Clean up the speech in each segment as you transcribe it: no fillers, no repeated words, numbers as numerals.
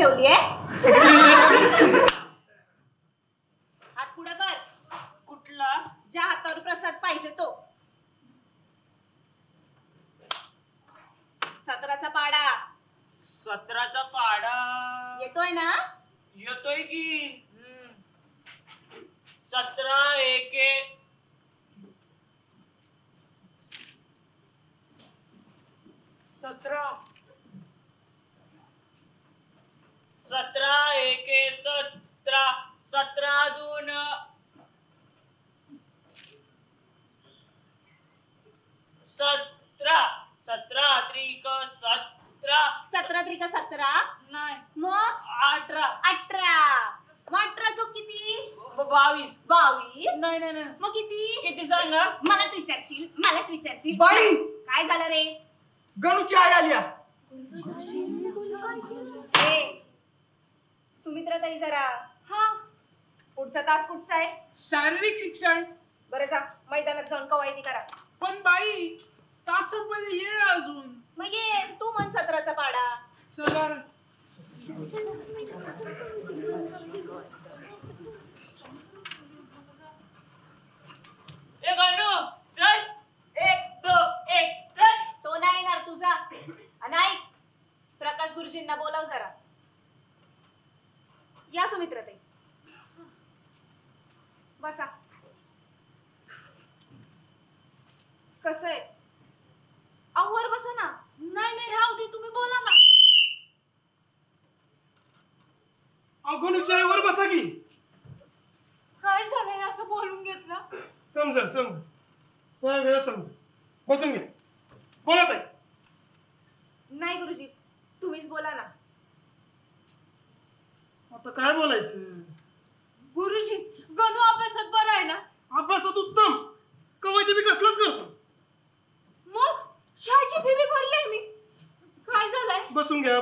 ठेवलीये. हात पुढे कर. कुठला? ज्या हातावर प्रसाद पाहिजे तो. 17चा पाडा. 17चा पाडा येतोय ना? येतोय की. 17 एके 17 17 एके 17 17 दोन 17 17 त्रिक 17 17 त्रिक 17. नाही मग 18 18. मग 18 चोक किती? 22 22. नाही नाही नाही मग किती? किती सांगा? मलाच विचारशील. बाई काय झालं रे? गणूची आई आली. सुमित्रा ताई जरा. हा. पुढचा तास कुठचा आहे? शारीरिक शिक्षण. बरं जा मैदानात जाऊन कवायती करा. पण बाई तासामध्ये येळ अजून. मग ये तू म्हण 17चा पाडा. चला रे. ए गणू चल 1 2 1 चल. तो नाही येणार तुझा. आणि ऐक प्रकाश गुरुजींना बोलाव जरा. या सुमित्रा ताई बसा. कसं आहे? वर बसा ना. नाही नाही राहू दे तुम्ही बोला ना. गणूची आई वर बसा की. काय झालंय असं बोलून घेतलं? समजा सगळं समजा. बसून घ्या. बोला ताई. नाही गुरुजी तुम्हीच बोला ना. आता काय बोलायचं? गुरुजी गणू अभ्यासात बरा आहे ना? अभ्यासात उत्तम. कवायती बी कसलाच करतो. मग शाळेची फी बी भरली मी. काय झालंय? बसून घ्या.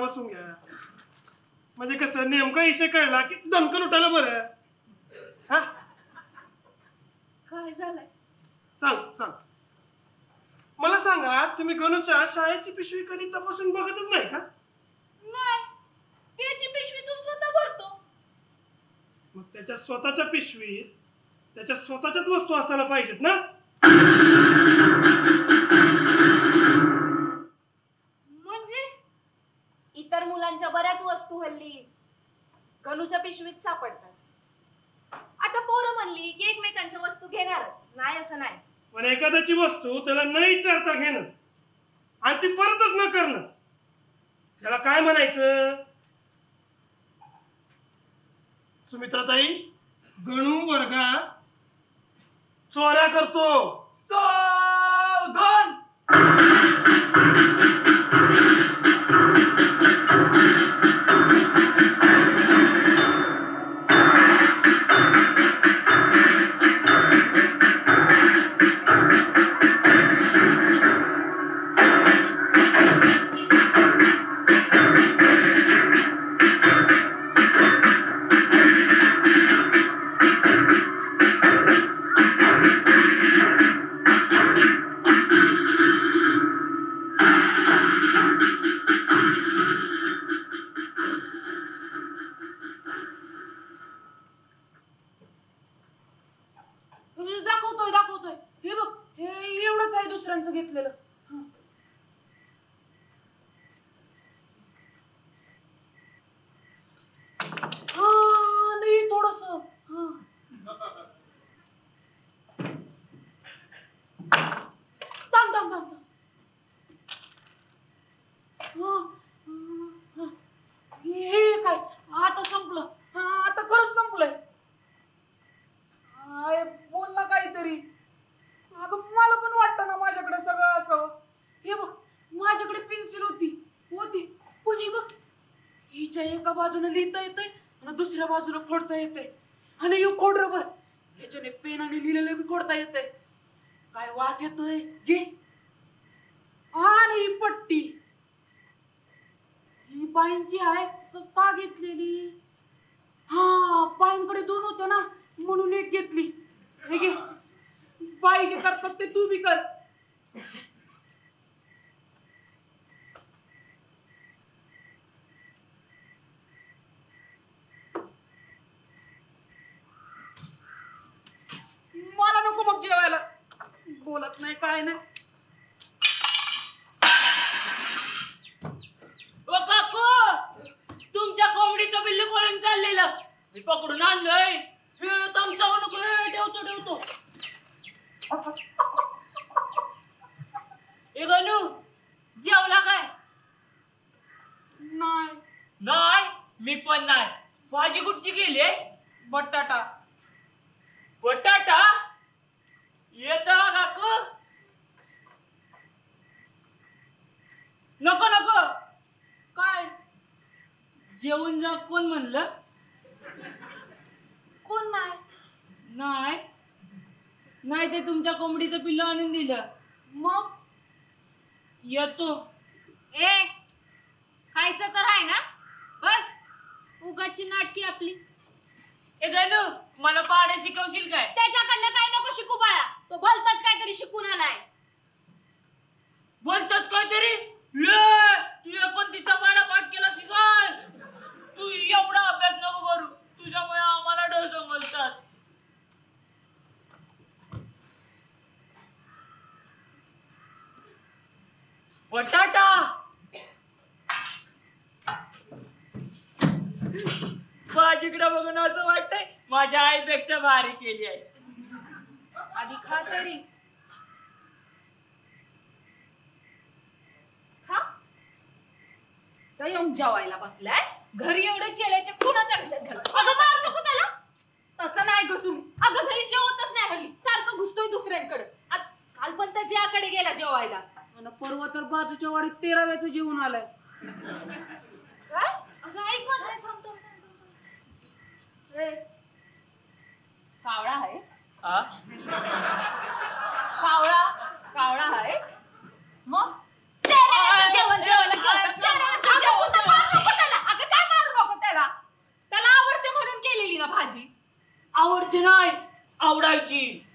म्हणजे कसं नेमका विषय कळला की दणकन उठायला बरं. हा काय झालंय? सांग. मला सांगा तुम्ही गणूच्या शाळेची पिशवी कधी तपासून बघतच नाही का? नाही. त्याची पिशवी तू स्वतः भरतो. मग त्याच्या स्वतःच्या पिशवीत त्याच्या स्वतःच्याच वस्तू असायला पाहिजेत ना? म्हणजे इतर मुलांच्या बऱ्याच वस्तू हल्ली गणूच्या पिशवीत सापडतात. आता पोरं म्हणली की एकमेकांच्या वस्तू घेणारच. नाही असं नाही. पण एखाद्याची वस्तू त्याला न विचारता घेणं आणि ती परतच न करणं त्याला काय म्हणायचं? सुमित्राताई गणू वर्गात चोऱ्या करतो. सावधान. दाखवतोय. हे बघ हे एवढंच आहे दुसऱ्यांचं घेतलेलं. नाही थोडस. थांब. हे काय आता संपलं. आता खरंच संपलंय. बोल ना काहीतरी. अगं मला पण वाटतं ना माझ्याकडे सगळं असावं. हे बघ माझ्याकडे पेन्सिल होती पण हे बघ हिच्या एका बाजूने लिहिता येतंय आणि दुसऱ्या बाजूला खोडता येतंय. आणि हे खोड रबर ह्याच्याने पेनाने लिहिलेलं बी खोडता येतंय. काय वास येतोय घे. आणि ही पट्टी ही पायांची आहे का घेतलेली? पायांकडे 2 होत्या ना म्हणून एक घेतली. हे घे. बाई जे करतात ते तू बी कर. बोलत नाही काय नाही. ओ काकू, तुमच्या कोंबडीचं बिल्लू पळून चाललेलं मी पकडून आणलोय. तुमचा नको, ठेवतो. ए गणू, जेवला काय? नाही, मी पण नाही. भाजी कुठची केली? बटाटा. बटाटा? येता काकू? नको. काय? जेवून जा. कोण म्हणलं? कोण नाही? नाही ते तुमच्या कोंबडीचं पिल्लं आणून दिलं. मग येतो. ए खायचं तर आहे ना, बस उगाची नाटकी आपली. ए गणू, मला पाडे शिकवशील काय? त्याच्याकडनं काय नको शिकू बाळा, तो भलताच काहीतरी शिकून आलाय. बोलतात काहीतरी. तू एकोणतीसचा पाडा पाठ केला शिकाय. तू एवढा अभ्यास नको करू, तुझ्यामुळे आम्हाला डोळ समजतात. बटाटा भाजीकडे बघून असं वाटतंय माझ्या आईपेक्षा भारी केली आहे. आधी खा तरी. खा. तर येऊन जेवायला बसलाय. घरी एवढं केलंय ते कुणाच्या घशात घाल. अगं मारू नको त्याला. तसं नाही घुसून. अगं घरी जेवतच नाही हल्ली, सारखं घुसतोय दुसऱ्यांकडे. काल पण त्या जियाकडे गेला जेवायला. आणि परवा तर बाजूच्या वाडीत 13व्याचं जेवून आलाय. काय? अगं ऐक बस. कावळा आहेस? आ? कावळा आहेस? मग जेवण जेवायला अगं काय मारू नको त्याला. त्याला आवडते म्हणून केलेली ना भाजी. आवडते नाही, आवडायची.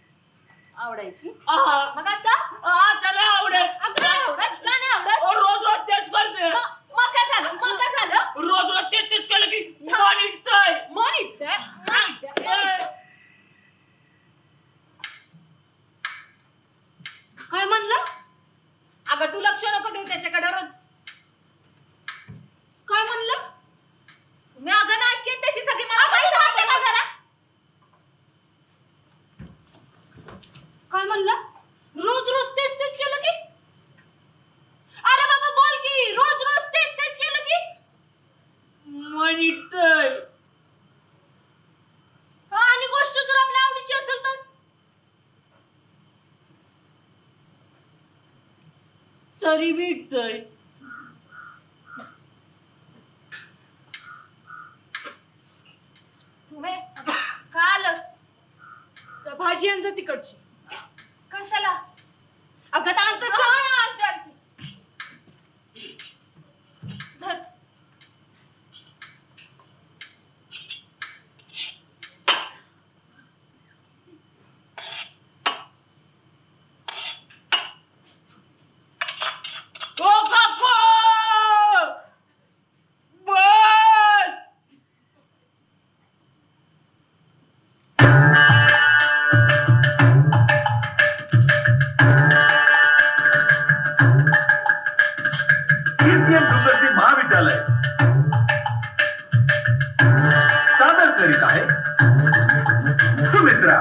आवडायची आहा. मग आता त्याला आवडेल. अगं आवडत का नाही आवडत? रोज तेच करते. मग काय झालं? रोज तेच केलं की मन इटतंय. मन इथं काय म्हणलं? अगं तू लक्ष नको देऊ त्याच्याकडे रोज. काय म्हणलं? मी अगं नाही ऐकत त्याची सगळी मला माहिती आहे का जरा. काय म्हणलं? रोज तेच केलं की? अरे बाबा बोल की, रोज तेच केलं की? मन इटतंय. आणि गोष्ट जर आपल्या आवडीची असेल तर तरी भेटतंय. सुमे काय आलं? भाजी आणजा तिकडची. कशाला? अगं तर आणतोस का? धर. ओ काकू! बस! कीर्तियन डुंगरचे महाविद्यालय सादर करीत आहे सुमित्रा.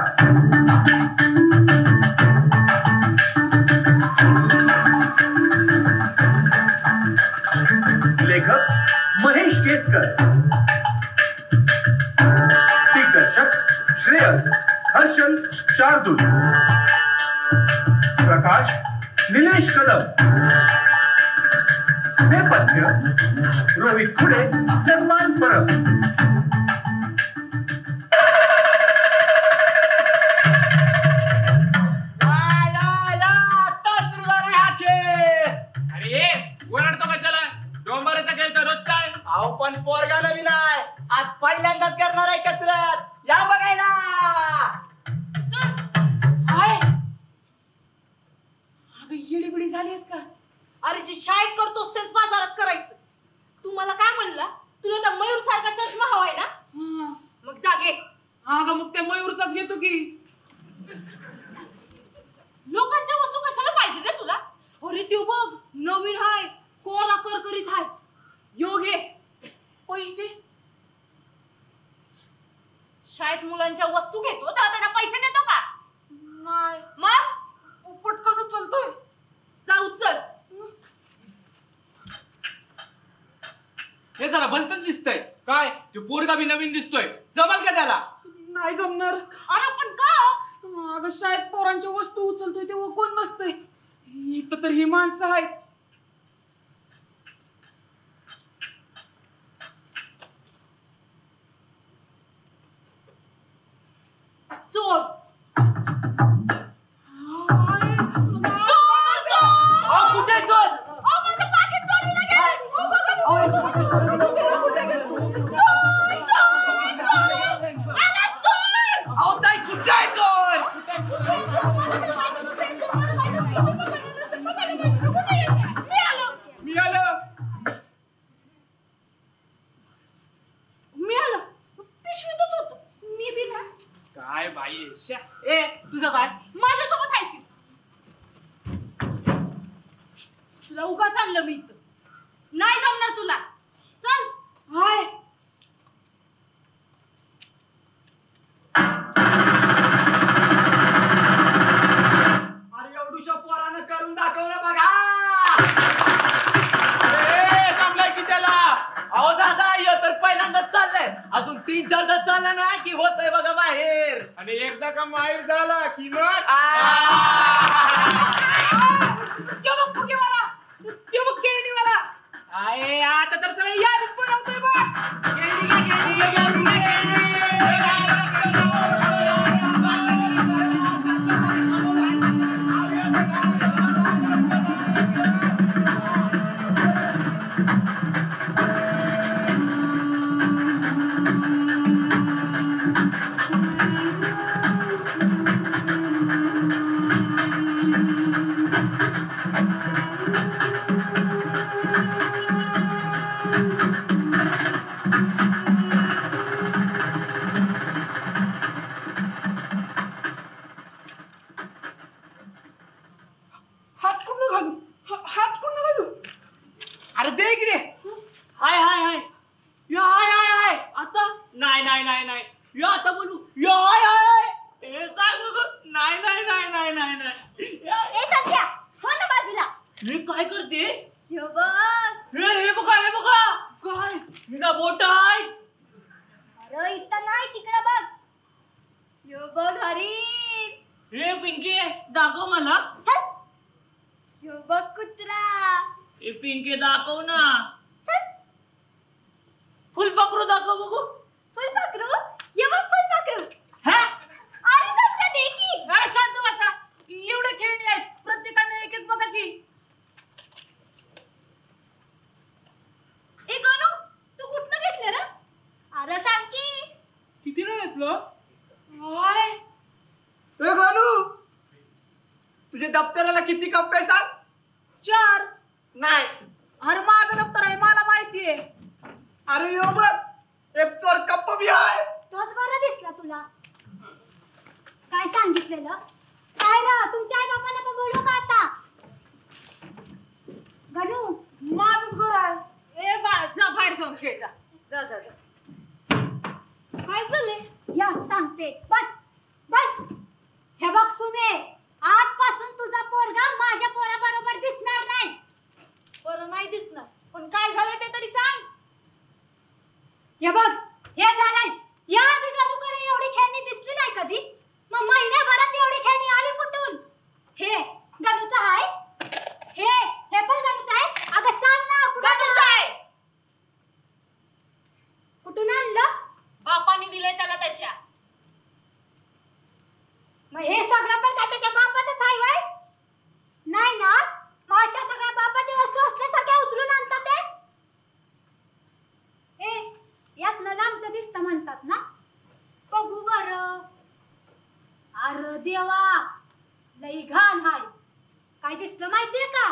लेखक महेश केसकर, दिग्दर्शक श्रेयस हर्षल शार्दूल, प्रकाश निलेश कदम, नेपथ्य रोहित खुडे, सन्मान परब. अरे ओरडतो कशाला? डोंबाराचा खेळ तर रोजचा आहे. अहो पण पोरगा नवीन आहे, आज पहिल्यांदाच करणार आहे कसरत. या बघायला. अगं येडीबिडी झालीस का? अरे जे शाळेत करतोस तेच बाजारात करायचं. तू मला काय म्हणला? तुला त्या मयूर सारखा चष्मा हवाय ना? मग जागे. हा ग मग त्या मयूरचाच घेतो की. लोकांच्या कशाला पाहिजे रे तुला? अरे त्यो बघ नवीन हाय, कोरा करकरीत हाय. योग हे पैसे शाळेत मुलांच्या वस्तू घेतो तेव्हा त्यांना पैसे देतो का? नाही मग पटकन उचलतोय. जा उचल. हे जरा भलतच दिसतंय. काय ते पोरगा बी नवीन दिसतोय, जमल का त्याला? नाही जमणार. अरे पण का? अगं शाळेत पोरांच्या वस्तू उचलतोय तेव्हा कोण नसतंय. इथं तर ही माणसं आहेत. चोर कुठे चोर? माझं पाकीट चोरीला गेलं. अहो ताई कुठे आहे चोर? मी आलो. मी आलो पिशवीतच होत. मी बी ना काय बाई ए तुझं काय? माझ्यासोबत आहे की तुला उगा चांगलं मी इथं नाही जमणार तुला. चल. हाय अरे एवढूशा पोरानं करून दाखवलं बघा. जमलाय की त्याला? अहो दादा यो तर पहिल्यांदाच चाललंय. अजून 3-4दा चालला नाही की होतंय बघा बाहेर. आणि एकदा का माहीर झाला की मग त्यो बघ फुगेवाला, त्यो बघ केळणीवाला. आहे आता तर सगळं यादच बनवतोय बघ. हात कुठं घालू, हात कुठं घालू. अरे दे इकडे. हाय हाय हाय या हाय हाय हाय आता नाही नाही नाही नाही या आता बोलू या हाय हाय हाय हे सांग बघ. नाही नाही नाही नाही नाही नाही ए सध्या हो ना बाजूला. हे काय करते? हे बघ. हे बघा हे बघा. काय हिला बोट आहेत? अरे इथं नाही तिकडे बघ. हे बघ हरीण. हे पिंकी दाखव मला. चल. हे बघ कुत्रा. हे पिंकी दाखव ना. चल. फुलपाखरू दाखव बघू. फुलपाखरू. हे बघ फुलपाखरू. हा अरे सध्या दे की. अरे शांत बसा. एवढे खेळणी आहेत, प्रत्येकाने एक एक बघा की. ए गणू तू कुठनं घेतलं रे? अरे सांग की. किती नाही घेतलं? हाय ए गोलू, तुझ्या दप्तराला किती कप्पे सांग. 4. नाही. अरे माझं दप्तर आहे, मला माहितीये. अरे यो बघ एक चोर कप्प बी आहे. तोच बरा दिसला तुला. काय सांगितलेलं? काय रा तुमच्या आई बापांना पण बोलू का आता? गणू माझंच घर आहे. ए बाळा जा बाहेर जाऊन खेळ जा. जा जा जा. काय झाले? या सांगते. बस बस. हे बघ सुमे, आजपासून तुझा पोरगा माझ्या पोराबरोबर दिसणार नाही. बरं नाही दिसणार, पण काय झालं ते तरी सांग. हे बघ हे झालंय. या आधी गणूकडे एवढी खेळणी दिसली नाही कधी. मग महिन्याभरात एवढी खेळणी आली कुठून? हे गणूचं आहे. हे पण गणूचं आहे. अगं सांग ना कुठून आहे? कुठून आणलं? बापाने दिलंय त्याला त्याच्या. मग हे सगळं पण काय त्याच्या बापाचंच आहे वय? नाही ना. मग अशा सगळ्या बापाच्या वस्तू असल्यासारख्या उचलून आणतात ते. ए यातनं लांबचं दिसतं म्हणतात ना. बघू बरं. अरे देवा लई घाण हाय. काय दिसलं माहितीये का?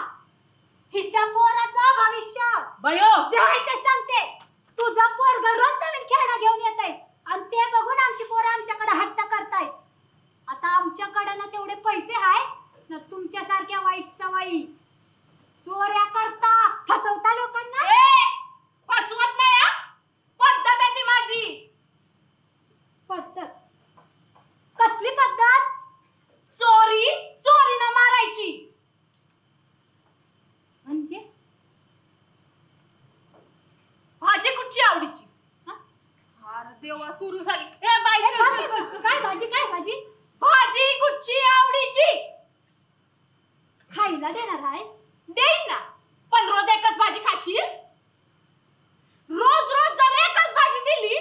हिच्या पोराचं भविष्य. बयो जे आहे ते सांगते. तुझा पोरगा रोज नवीन खेळणं घेऊन येतंय आणि ते बघून आमची पोरं आमच्याकडे हट्ट करतायत. आता आमच्याकडे ना तेवढे पैसे आहे ना तुमच्यासारख्या वाईट सवयी. चोऱ्या करता, फसवता लोकांना. फसवत नाही हा. पद्धत आहे ती माझी. पद्धत? कसली पद्धत? चोरी चोरीनं मारायची. म्हणजे भाजी कुठची आवडीची? अरे देवा, सुरू झाली. ए बाई, ए, चल, काय चल, चल, चल. काय भाजी, काय भाजी? भाजी कुठची आवडीची? खायला देणार आहेस? देईन ना, पण रोज एकच भाजी खाशील? रोज रोज जर एकच भाजी दिली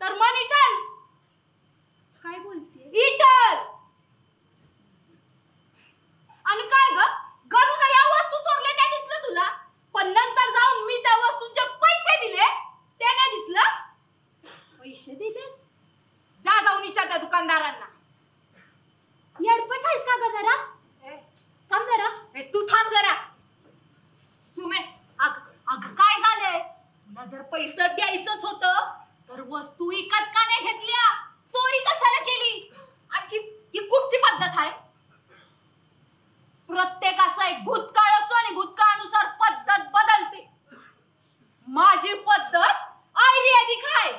तर मन इटल. काय बोलते? इटल. आणि काय ग, गणून या वस्तू चोरल्या त्या दिसलं तुला, पण नंतर जाऊन मी त्या वस्तूंचे पैसे दिले ते नाही दिसलं? पैसे दिलेस? जा जाऊन विचार त्या दुकानदारांना. येडपट आहेस का ग जरा? थांब जरा. तू थांब जरा. सुमे, अग काय झालंय? तुला जर पैसे द्यायचंच होतं तर वस्तू विकत का नाही घेतल्या? चोरी कशाला केली? आणखी ती कुठची पद्धत आहे? प्रत्येकाचा एक भूतकाळ असतो आणि भूतकाळानुसार पद्धत बदलते. माझी पद्धत आयुर्वेदिक आहे.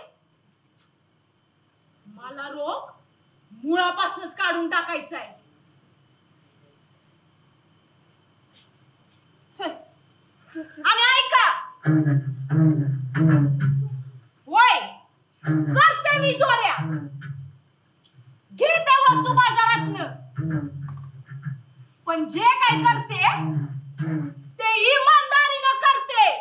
मला रोग मुळापासूनच काढून टाकायचा आहे. आणि ऐका, वय करते मी चोऱ्या, घेते वस्तू बाजारातनं, पण जे काय करते ते इमानदारीनं करते.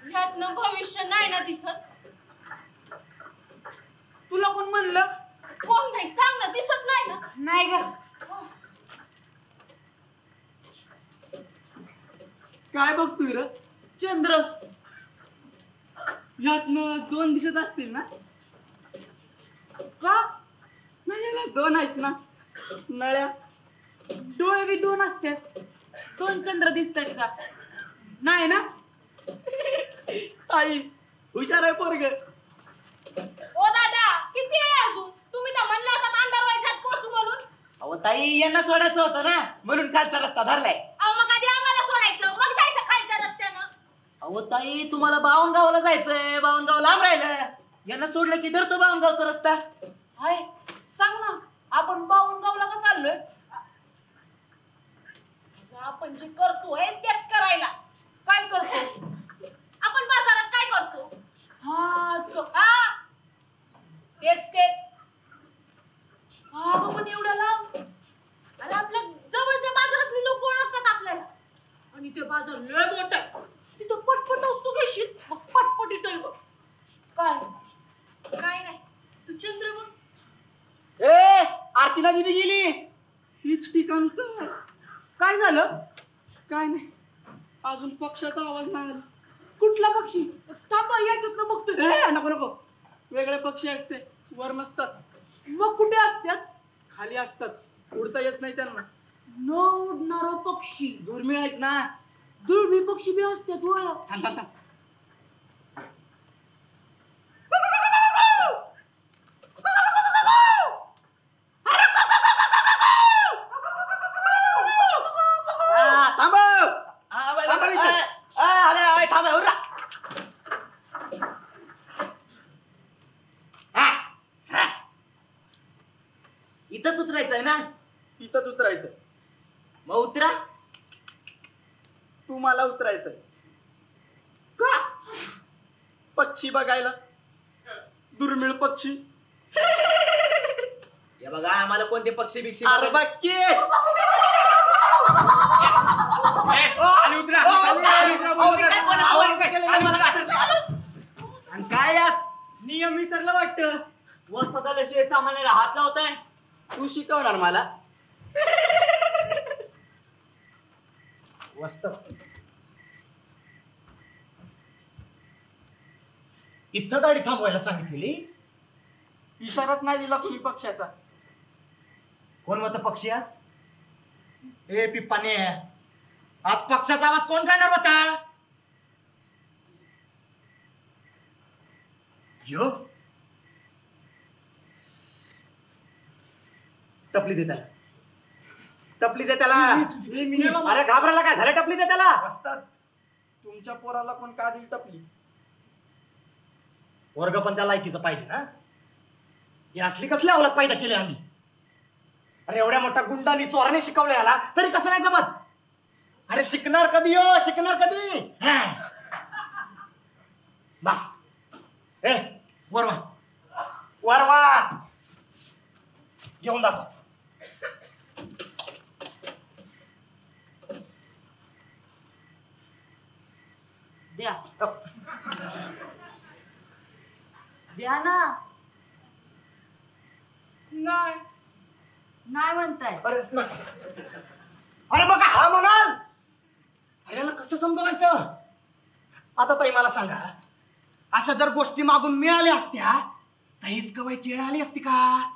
ह्यातनं भविष्य नाही ना दिसत? तुला कोण म्हणलं? कोण नाही, सांग ना, दिसत नाही ना? नाही ग. काय बघतोय र? चंद्र. ह्यातनं 2 दिसत असतील ना? का? नाही, याला 2 आहेत ना नळ्या. डोळे बी 2 असतात. 2 चंद्र दिसतात का? नाही ना? आई हुशार आहे पोरग. ओ दादा, किती आहे अजून? तुम्ही तर म्हणला होता अंधार व्हायच्यात पोहोचू म्हणून. अहो ताई, यांना सोडायचं होतं ना, म्हणून खालचा रस्ता धरलाय. अहो मग आधी आम्हाला सोडायचं, मग जायचं खालच्या रस्त्यानं. अहो ताई, तुम्हाला बावनगावला जायचंय, बावनगाव लांब राहिलं. यांना सोडलं की धरतो बावनगावचा रस्ता. हाय, सांग ना, आपण बावनगावला का चाललोय? आपण जे करतोय तेच करायला. काय करतो? आपण बाजारात काय करतो? हा, तेच. अगं पण एवढ्या लांब? अरे आपल्या जवळच्या बाजारातली लोक ओळखतात आपल्याला. आणि ते बाजार लय मोठा आहे. तिथं पटपट वस्तू घेशील, मग पटपट इटल बघ. काय नाही, तू चंद्र बघ. ए आरतीला दिली गेली. हीच ठिकाण तर. काय झालं? काय नाही, अजून पक्षाचा आवाज नाही आला. कुठला पक्षी? थांबा, याच्यात बघतोय. ए नको, वेगळे पक्षी आहेत ते, वर नसतात. मग कुठे असतात? खाली असतात, उडता येत नाही त्यांना. न उडणारा पक्षी. दुर्मिळ आहेत ना. दुर्मिळ पक्षी बी असतात होय. थांब. इथंच उतरायचंय ना? इथंच उतरायचं. मग उतरा. तू मला उतरायचंय का? पक्षी बघायला, दुर्मिळ पक्षी. हे बघा आम्हाला कोणते पक्षी बिक्षी अरे बघ बघ की. खाली उतरा. आणि काय यात नियम विसरलं वाटतं. वस्त झाल्याशिवाय सामान्याला हात लावताय. तू शिकवणार मला. वस्त इथं गाडी थांबवायला सांगितलेली. इशारात नाही दिला कुणी पक्षाचा. कोण होतं पक्षी आज? ए पिप्पाने, आज पक्षाचा आवाज कोण करणार होता? यो टपली दे त्याला. टपली दे त्याला. अरे घाबरायला काय झालं? टपली दे त्याला. असतात तुमच्या पोराला पण का दिली टपली? वर्ग पण त्या लायकीचं पाहिजे ना. ही असली कसली अवलत पैदा केली आम्ही? अरे एवढ्या मोठ्या गुंडांनी चोराने शिकवलं याला, तरी कसं नाही जमत? अरे शिकणार कधी हो? शिकणार कधी? बस ए वरवा वरवा घेऊन दाखव. द्या द्या ना. नाही नाही म्हणताय. अरे अरे बघा हा म्हणाल. अरे याला कसं समजवायचं? आता ताई मला सांगा, अशा जर गोष्टी मागून मिळाल्या असत्या तर हीच कवायची वेळ आली असती का?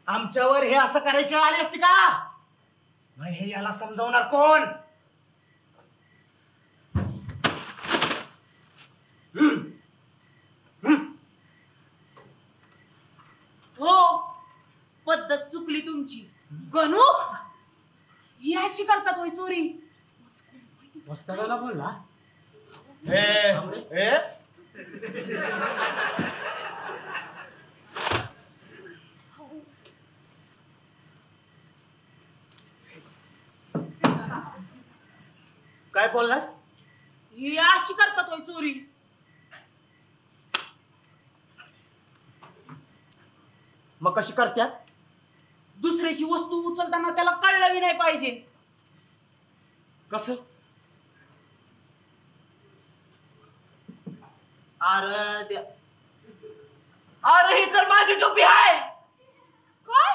आमच्यावर हे असं करायची वेळ आली असती का? मग हे याला समजवणार कोण? हो पद्धत चुकली तुमची. गणू ही अशी करतात होय चोरी? वस्तादाला बोलला. काय बोललास? ही अशी करतात होय चोरी? मग कशी करत्यात? दुसऱ्याची वस्तू उचलताना त्याला कळलं नाही पाहिजे. कसं? अरे ही तर माझी टोपी आहे. काय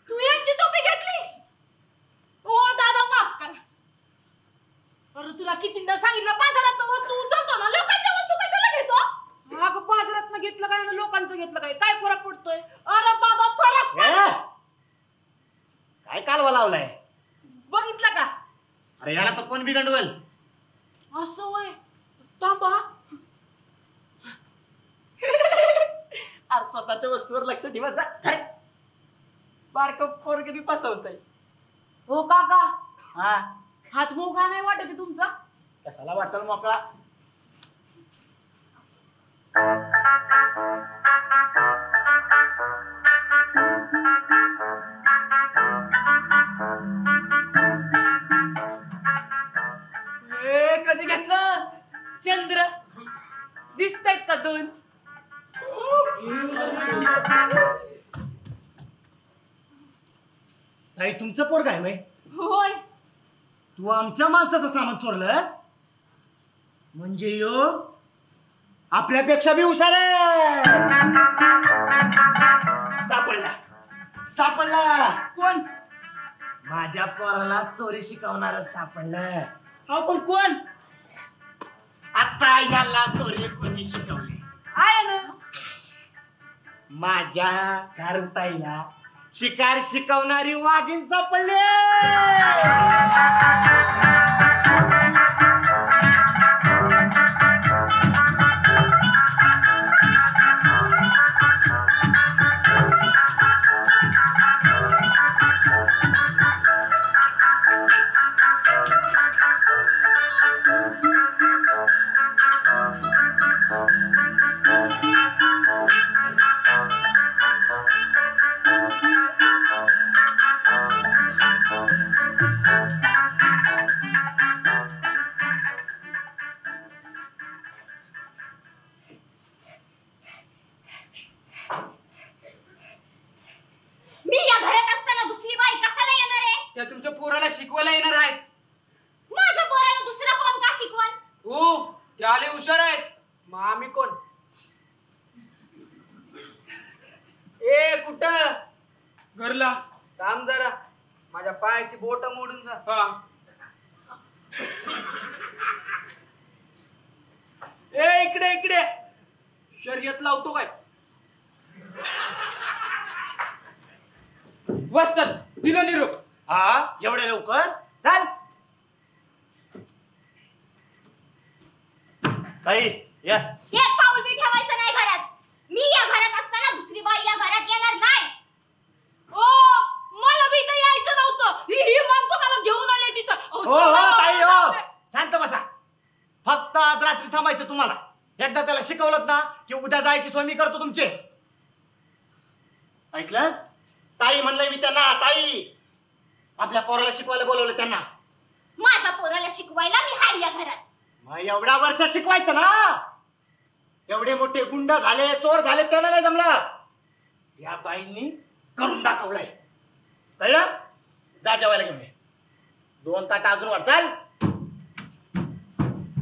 तू यांची टोपी घेतली? ओ दादा माफ करा. अरे तुला कितींदा सांगितलं बाजारात वस्तू उचलतो ना, लोकांच्या वस्तू कशाला घेतो? अगं बाजारात घेतलं काय आणि लोकांचं घेतलं काय फरक पडतोय? अरे बाबा फरक काय कालवा लावलाय? बघितलं का? अरे याला तर कोण बिघडवल? असं वय थांबा. अरे स्वतःच्या वस्तूवर लक्ष ठेवा जा. बारक पोरगे बी फसवतय. हो काका, हा हात मोकळा नाही वाटत आहे तुमचा? कशाला वाटल मोकळा? कधी घेतलं? चंद्र दिसतायत का दोन? ताई तुमचं पोरग आहे व्हय? होय. तू आमच्या माणसाचं सामान चोरलंस म्हणजे यो आपल्यापेक्षा बी हुशार आहे. सापडला सापडला. कोण? माझ्या पोराला चोरी शिकवणार सापडलं. हा पण कोण? आता याला चोरी कोणी शिकवली? आहे ना माझ्या कारुताईला शिकार शिकवणारी वाघीण सापडली. त्या तुमच्या पोराला शिकवायला येणार आहेत. माझ्या पोराला दुसरा कोण का शिकवण? हो, ते आले हुशार आहेत. मग आम्ही कोण? ए कुठं? घरला. थांब जरा, माझ्या पायाची बोट मोडून जा. हा. ए इकडे इकडे, शर्यत लावतो काय? वस्तात दिला निरोप. हा एवढ्या लवकर चाल ताई या. एक पाऊल बी ठेवायचं नाही घरात. मी या घरात असताना दुसरी बाई या घरात येणार नाही. ओ मला बी इथं यायचं नव्हतं. ही माणसं मला घेऊन आले तिथं. अहो, हो चला, हो ताई हो चला. शांत बसा. फक्त आज रात्री थांबायचं तुम्हाला. एकदा त्याला शिकवलं ना की उद्या जायची सोय मी करतो तुमचे. ऐकलंस? ताई म्हणलंय मी त्यांना. ताई आपल्या पोराला शिकवायला बोलवलं त्यांना. माझ्या पोराला शिकवायला मी हाय या घरात. मग एवढ्या वर्षात शिकवायचं ना. एवढे मोठे गुंड झाले, चोर झाले, त्यांना नाही जमलं. या बाईंनी करून दाखवलंय. कळलं? जा जेवायला घेऊन ये. 2 ताट अजून वाढ. चाल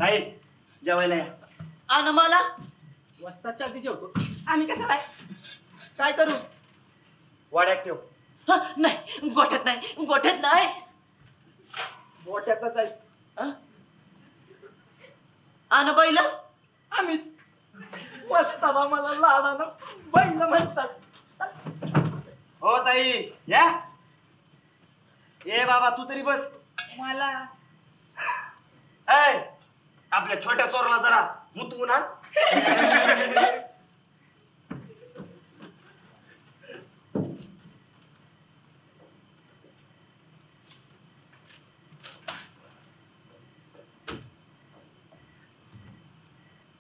ताई जेवायला या. आणि मला वस्ताच्या आधी जेवतो. आम्ही कशाला काय करू? वाड्यात ठेव. नाही गोठ्यात नाही, गोठ्यात नाही. मोठ्यातच आहेस. आणि बैल आम्हीच. वस्ताला मला लाडानं बैल म्हणतात. हो ताई या. ये बाबा तू तरी बस. मला ऐ आपल्या छोट्या चोरला जरा मुतवून आण.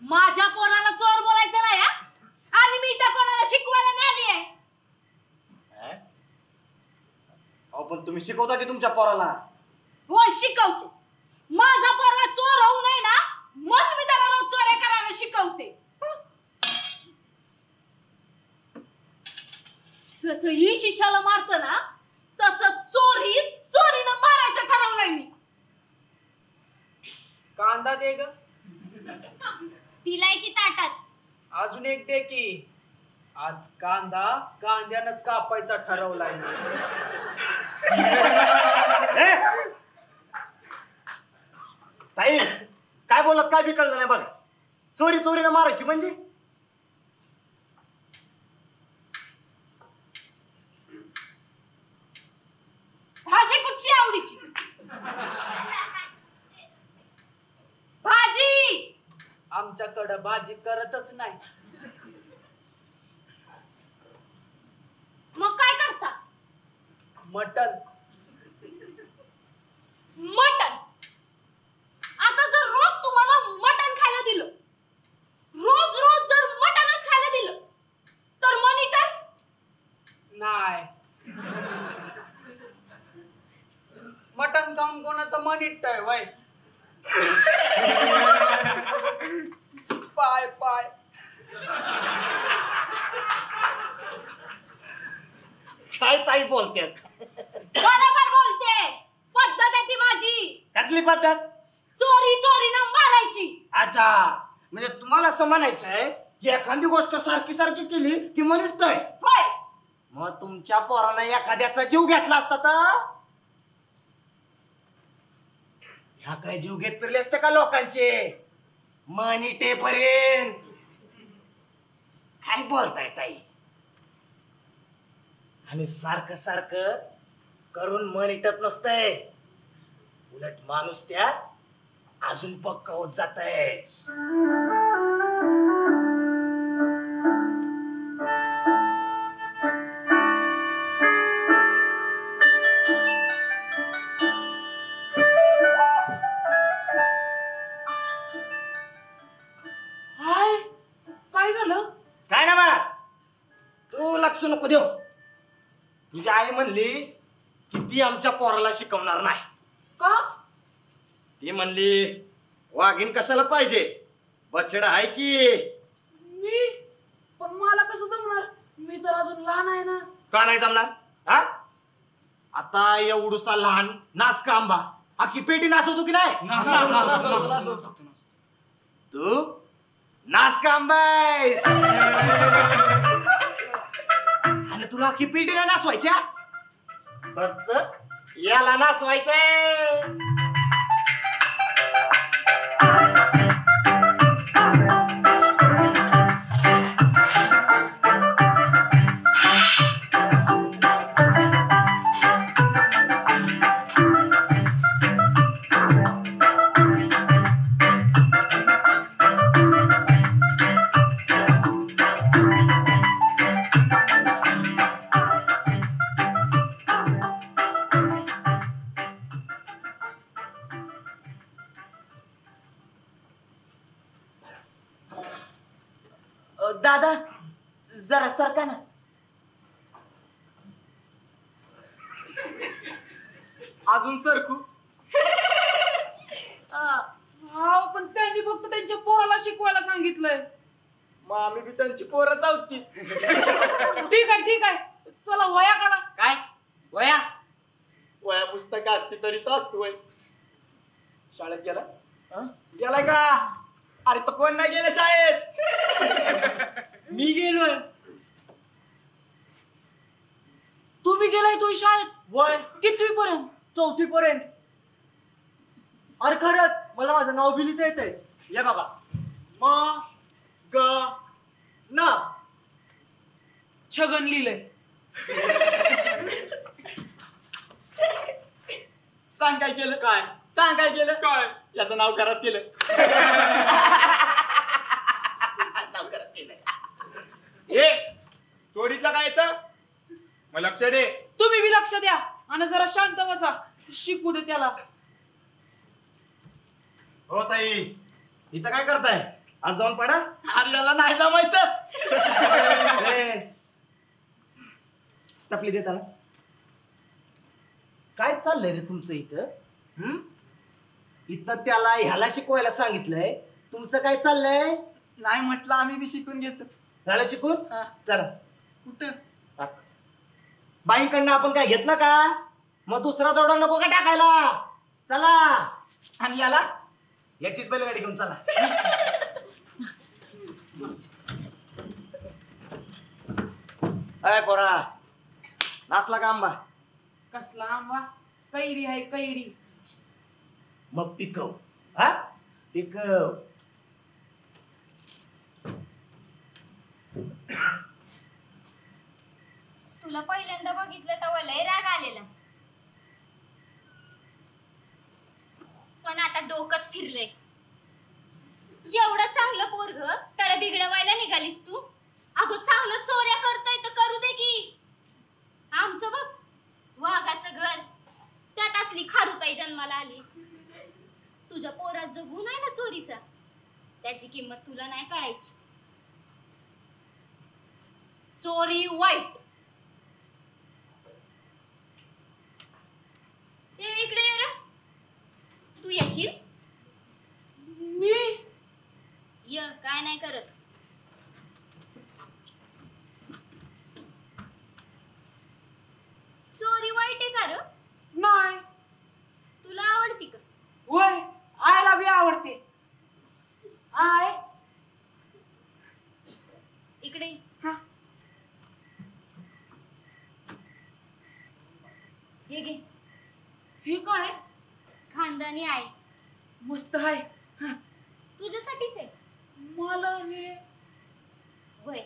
माझ्या पोराला चोर बोलायचं नाही हा? आणि मी त्या कोणाला शिकवायला नाही आली आहे. अहो पण तुम्ही शिकवता की तुमच्या पोराला. होय शिकवते. माझा पोरगा चोर होऊ नये ना मग मी त्याला रोज चोऱ्या करायला शिकवते. जसं ही शिष्याला मारत ना तसं चोरी चोरीनं मारायचं ठरवलंय मी. कांदा दे ग. दिलाय की ताटात. अजून एक दे की. आज कांदा कांद्यानंच कापायचा ठरवलाय मी. ताई काय बोलत काय बिकळलं नाही बघा. चोरी चोरीनं मारायची म्हणजे. भाजी कुठची आवडीची? भाजी आमच्याकडं भाजी करतच नाही. मग काय करता? मटन. मटन. आता जर रोज तुम्हाला मटन खायला दिलं, रोज रोज जर मटनच खायला दिलं तर मॉनिटर नाही. मटन खाऊन कोणाचं मन इट्टय वय. पाय पाय. काय ताई बोलतात. बरोबर बोलते. पद्धत आहे ती माझी. कसली पद्धत? चोरी चोरीनं मारायची. अच्छा म्हणजे तुम्हाला असं म्हणायचंय की एखादी गोष्ट सारखी सारखी केली की म्हणतोय. होय. मग तुमच्या पोरानं एखाद्याचा जीव घेतला असता तर ह्या काय जीव घेत फिरले असते का लोकांचे मनिटेपर्यंत. काय बोलताय ताई. आणि सारखं सारखं करून मन इटत नसतंय. उलट माणूस त्यात अजून पक्का होत जातंय. हाय काय झालं? काय ना बाळा तू लक्ष नको देऊ. तुझी आई म्हणली की ती आमच्या पोराला शिकवणार नाही. का? ती म्हणली वाघीण कशाला पाहिजे, बछड आहे की. मी पण मला कसं जमणार? मी तर अजून लहान आहे ना. का नाही जमणार? हा आता एवढूसा लहान नाचका आंबा अख्खी पेटी नाचवतो की नाही तू नाचका आंबा आहेस. आणि तुला अख्खी पेटी नाही नाचवायच्या फक्त याला नाचवायचंय. दादा जरा सरका ना. अजून सरकू हा पण त्यांनी फक्त त्यांच्या पोराला शिकवायला सांगितलंय. मग आम्ही बी त्यांची पोरच आहोत की. ठीक आहे चला वया काढा. काय वया वया पुस्तक असती तरी तो असतो वय. शाळेत गेला गेलाय का? अरे तो कोण नाही गेला शाळेत. मी गेलोय. तुम्ही गेलाय तो शाळेत वय कितवी पर्यंत? 4थी पर्यंत. अरे खरंच मला माझं नाव बी लिहिता येतंय. या बाबा म ग न छगन लिहिलंय. सांग काय केलं काय? सांग काय केलं काय? याचं नाव खराब केलं. नाव खराब केलं. ए चोरीतला काय येतं मग लक्ष दे. तुम्ही बी लक्ष द्या आणि जरा शांत बसा. शिकू दे त्याला. हो ताई इथं काय करताय? आज जाऊन पडा. आपल्याला नाही जमायचं. टपली दे त्याला. काय चाललंय रे तुमचं इथं? इथं त्याला ह्याला शिकवायला सांगितलंय. तुमचं काय चाललंय? नाही म्हटलं आम्ही बी शिकून घेतो. झालं शिकून? हा. चला. कुठं? बाईंकडनं आपण काय घेतलं का? मग दुसरा जोडा नको का टाकायला? चला. आणि याला याचीच बैलगाडी घेऊन चला. अय पोरा नाचला का आंबा? कसला आंबा? कैरी आहे कैरी. मग पिकव. हा पिकव. तुला पहिल्यांदा बघितलं तेव्हा लय राग आलेला, पण आता डोकंच फिरलंय. एवढं चांगलं पोरग त्याला बिघडवायला निघालीस तू. अगं चांगलं चोऱ्या करतोय तर करू दे की. आमचं बघ वाघाचं घर, त्यात असली खारुताई जन्माला आली. तुझ्या पोरात जो गुण आहे ना चोरीचा, त्याची किंमत तुला नाही कळायची. चोरी वाईट. इकडे ये रे. तू येशील? मी य काय नाही करत. चोरी वाईट आहे का र? नाही. तुला आवडती का? होय आयला बी आवडते. आय इकडे ये. हा. हे घे. हे काय? खानदानी आहे. मस्त आहे. हा. तुझ्यासाठीच आहे. मला हे वय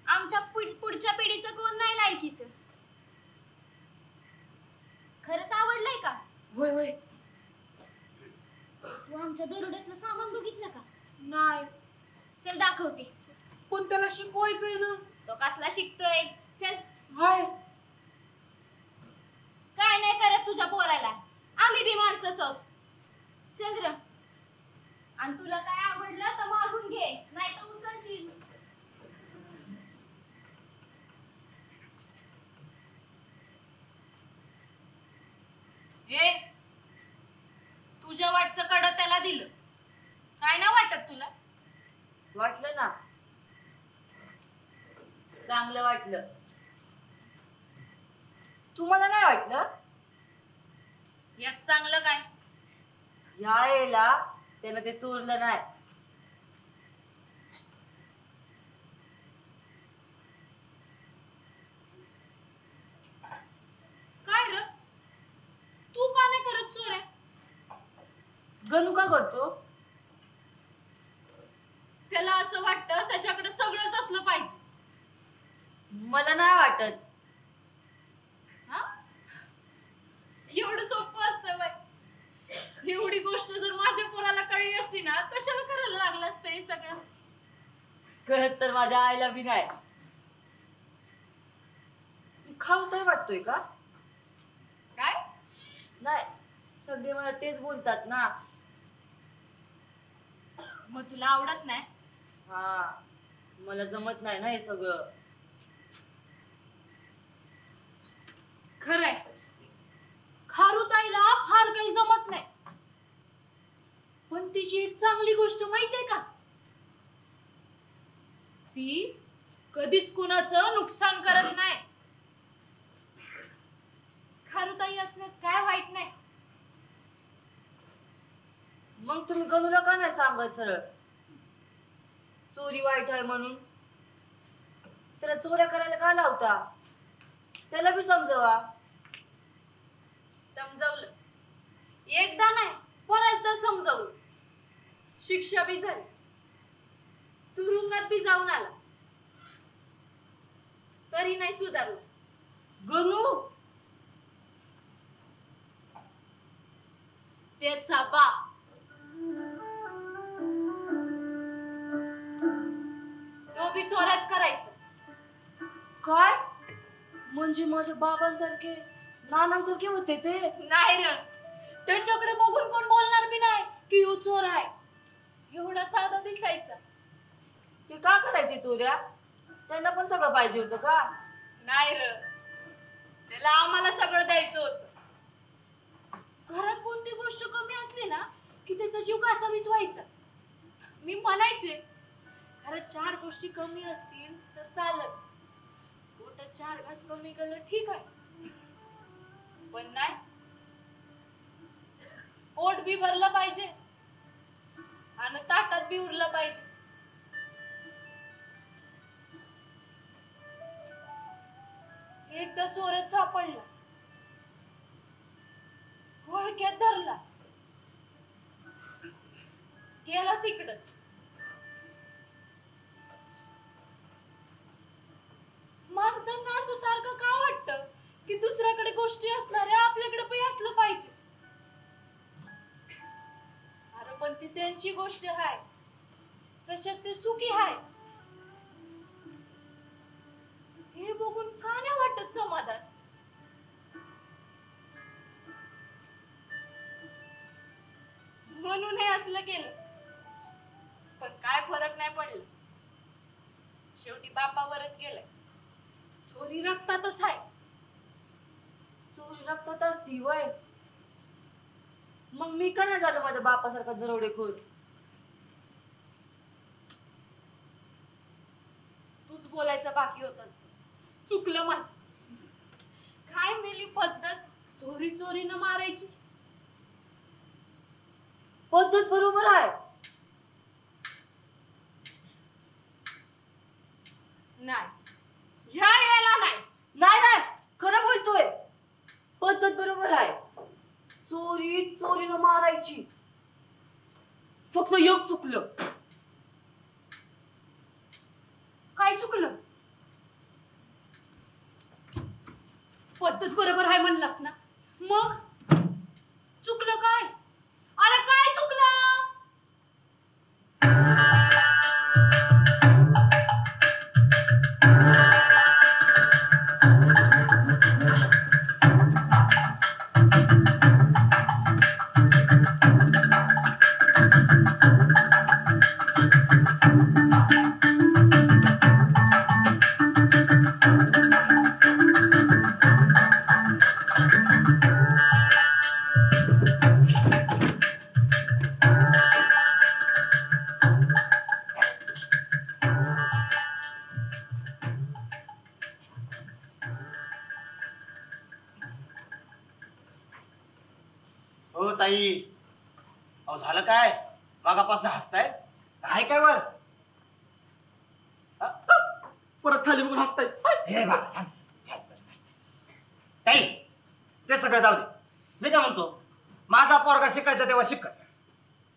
आमच्या पुढच्या पिढीचं कोण नाही लायकीचं. खरंच आवडलंय का? होय होय. तू आमच्या दरोड्यातलं सामान बघितलं का? नाही. चल दाखवते. पण त्याला शिकवायचंय ना. तो कसला शिकतोय? चल. हाय काय नाही करत तुझ्या पोराला. आम्ही बी माणसंच आहोत. चल र. आणि तुला काय आवडलं तर मागून घे, नाही तर उचलशील. हे तुझ्या वाटचं कडं त्याला दिलं, काय ना वाटत तुला? वाटलं ना, चांगलं वाटलं. तुम्हाला नाही वाटलं यात चांगलं काय? या यायला त्यानं ते चोरलं नाही. काय र, तू का नाही करत चोऱ्या? गणू का करतो? त्याला असं वाटतं त्याच्याकडे सगळंच असलं पाहिजे. मला नाही वाटत. हा? एवढं सोपं असतं बाई. एवढी गोष्ट जर माझ्या पोराला कळली असती ना, कशाला करायला लागलं असतं हे सगळं? कळत तर माझ्या आईला बी नाही. खाऊताय वाटतोय का? काय? नाही, सगळे मला तेच बोलतात ना. मग तुला आवडत नाही? हा, मला जमत नाही ना हे सगळं. खरंय, खारुताईला फार काही जमत नाही, पण तिची एक चांगली गोष्ट माहितीये का? ती कधीच कुणाचं नुकसान करत नाही. खारुताई असण्यात काय वाईट नाही. मग तुम्ही गणूला का नाही सांगत सरळ चोरी वाईट आहे म्हणून? त्याला चोऱ्या करायला का लावता? त्याला बी समजवा. समजावलं, एकदा नाही बऱ्याचदा समजावलं. शिक्षा बी झाली, तुरुंगात बी जाऊन आला, तरी नाही सुधारलं. गणू त्याचा बाप तो बी चोऱ्याच करायचा. काय? म्हणजे माझ्या बाबांसारखे नानांसारखे होते ते? नाही र, त्याच्याकडे बघून कोण बोलणार बी नाही की ह्यो चोर आहे. एवढा साधा दिसायचा. ते का करायचे चोऱ्या? त्यांना पण सगळं पाहिजे होतं का? नाही र, त्याला आम्हाला सगळं द्यायचं होतं. घरात कोणती गोष्ट कमी असली ना की त्याचा जीव कासावीस व्हायचा. मी म्हणायचे, घरात 4 गोष्टी कमी असतील तर चालत, पोटात 4 घास कमी केलं ठीक आहे, पण नाही, पोट बी भरलं पाहिजे आणि ताटात बी उरलं पाहिजे. एकदा चोरत सापडला, घोळक्यात धरला, गेला तिकडच. माणसांना असं सारखं का वाटतं की दुसऱ्याकडे गोष्टी असणाऱ्या आपल्याकडे पण असलं पाहिजे? अरे पण ती त्यांची गोष्ट आहे, त्याच्यात ते सुखी आहे, हे बघून का नाही वाटत समाधान? म्हणून हे असलं केलं, पण काय फरक नाही पडला. शेवटी बापावरच गेलाय. चोरी रक्तातच आहे. चोरी रक्तात असती वय. मग मी का नाही झालं माझ्या बापासारखा दरोडेखोर? तूच बोलायचं बाकी होतच. चुकलं माझं. काय मेली पद्धत चोरी चोरीनं मारायची? पद्धत बरोबर आहे. नाही, ह्या यायला नाही. नाही नाही, खरं बोलतोय. पद्धत बरोबर आहे. चोरी चोरीनं मारायची. फक्त एक चुकलं. काय चुकलं? पद्धत बरोबर आहे म्हणलास ना, मग चुकलं काय? अरे काय चुकलं? हो ताई, अहो झालं काय? मागापासून हसताय काय काय वर परत खाली बघून हसताय. हे बाबा थांब. ताई ते सगळं जाऊ दे. मी काय म्हणतो, माझा पोरगा शिकायचा तेव्हा शिकत,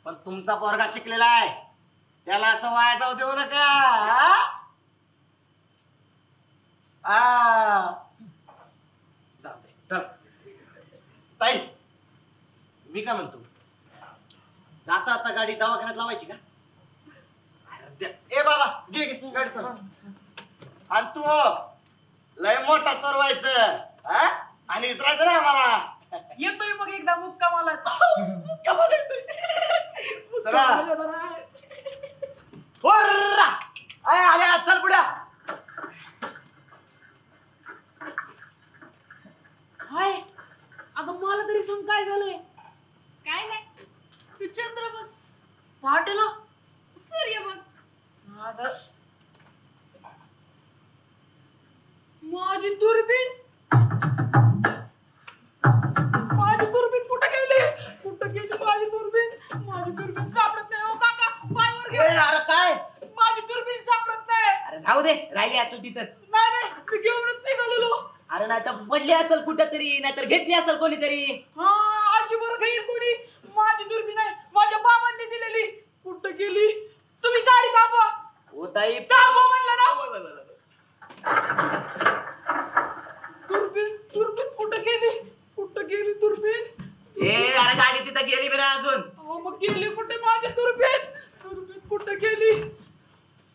पण तुमचा पोरगा शिकलेला आहे, त्याला असं वाया जाऊ देऊ नका. जाऊ दे चल. ताई मी काय म्हणतो, जाता आता गाडी दवाखान्यात लावायची का? अरे द्या. ए बाबा घे घे गाडी चल. आणि तू लय मोठा चोरवायचं आणि इसरायचं ना आम्हाला. येतोय मग एकदा मुक्कामाला. मुक्कामाला येतोय. चला. हुर्रा! आल्या चल पुढे. हाय अगं मला तरी सांग काय झालंय. काय नाही, तू चंद्र बघ, पहाटेला सूर्य बघ. अगं माझी दुर्बीण कुठं गेली? कुठं गेली माझी दुर्बीण? माझी दुर्बीण सापडत नाही. हो काका पायवर घे. अरे काय? माझी दुर्बीण सापडत नाही. अरे राहू दे, राहिली असेल तिथंच. नाही मी घेऊनच निघालेलो. अरे नाही तर पडली असेल कुठंतरी, नाहीतर घेतली असेल कोणीतरी. हा अशी बरं घेईल कोणी? माझी दुर्बीण आहे, माझ्या बाबांनी दिलेली. कुठं गेली? तुम्ही गाडी थांबवा. हो ताई थांबवा म्हणलं ना. दुर्बीण कुठं गेली? कुठं गेली दुर्बीण? अरे गाडी तिथं गेली बी नाही अजून. अहो मग गेली कुठे माझी दुर्बीण कुठं गेली?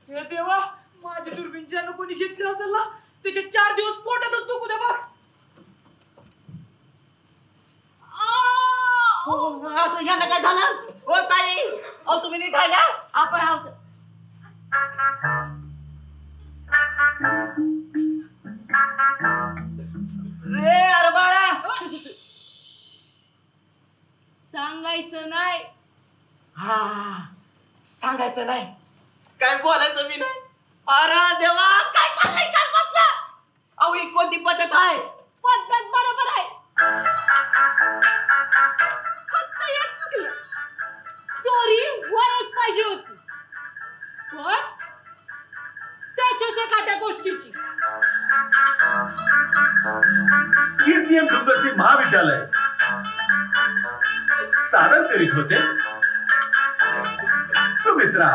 हे देवा, माझी दुर्बीण ज्यानं कोणी घेतली असेल ना, त्याचे 4 दिवस पोटातच दुखू दे बघ. याला काय झालं? हो ताई, अहो तुम्ही नीट आहे ना? आपण आहोत. अरे बाळा, सांगायचं नाही. हा सांगायचं नाही, काय बोलायचं मी नाही. अरे देवा, काय चाललंय काय बसला? अहो ही कोणती पद्धत आहे? पद्धत बरोबर आहे, फक्त एक चुकलं. चोरी वयच पाहिजे होती, पण त्याच्याच एखाद्या गोष्टीची. कीर्ती डुंगरसी महाविद्यालय सादर करीत होते सुमित्रा.